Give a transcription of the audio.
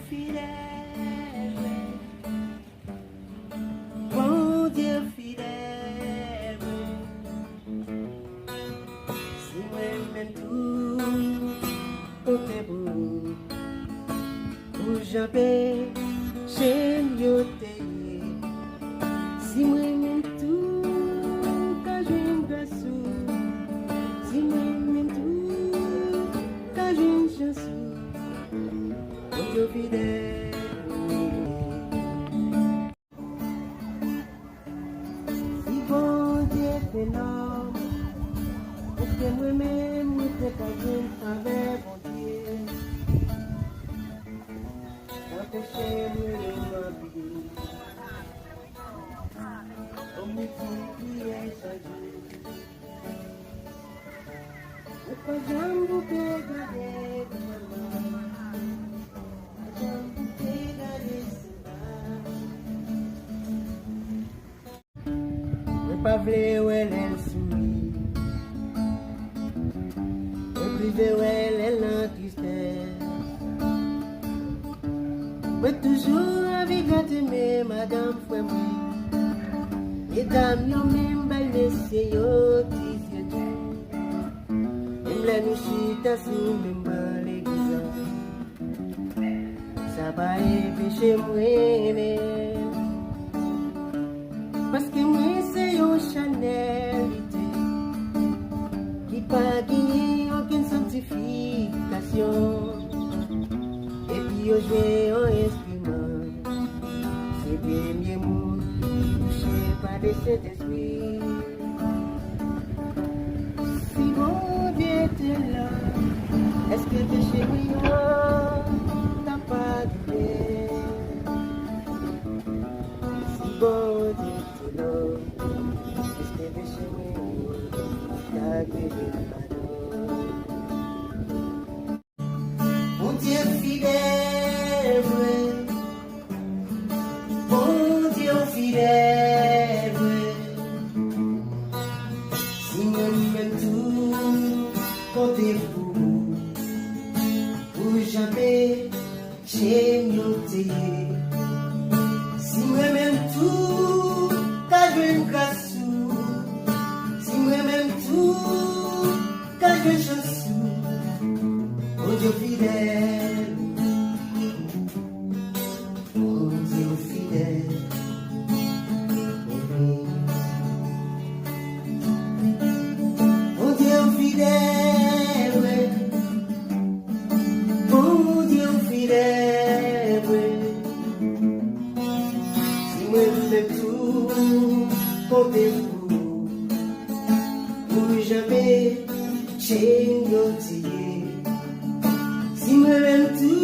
fidèle, bon Dieu fidèle, si moi-même tout côté pour jamais chez mieux si moi-même tout quand je me grâce, si moi-même tout quand je me chance, bon Dieu fidèle. Si bon Dieu fait l'homme, est-ce que moi-même je peux pas jouer avec bon Dieu? Empêchez-moi de m'habiller, au multiplier chaque jour. Je peux jamais vous regarder comme maman, je peux jamais vous regarder cela. Je pas vouloir où elle sourit, je privé où elle en tristesse. Mais toujours avec gâté, madame Fouemri. Et dame, yo même belle messieurs, yo tisse tout. Même la nous chita sous même dans l'église. Ça va péché moi, parce que moi c'est une chanelité qui pas gagné aucune sanctification. Et puis yo joué un instrument, c'est bien mieux monde touché par des Saint-Esprit. Si mon Dieu était là, est-ce que péché moi t'as pas doué? Si bon Dieu était là, est-ce que péché moi t'as guéri pardon? Mon Dieu fidèle, bon Dieu fidèle, si moi-même tout comptez pour jamais j'ai noté. Si moi-même tout quand je me casse, si moi-même tout quand je chasse, oh Dieu fidèle, oh Dieu fidèle. Oh Dieu fidèle, oh Dieu fidèle, si moi-même tout comptez pour jamais j'ai noté. Si moi-même tout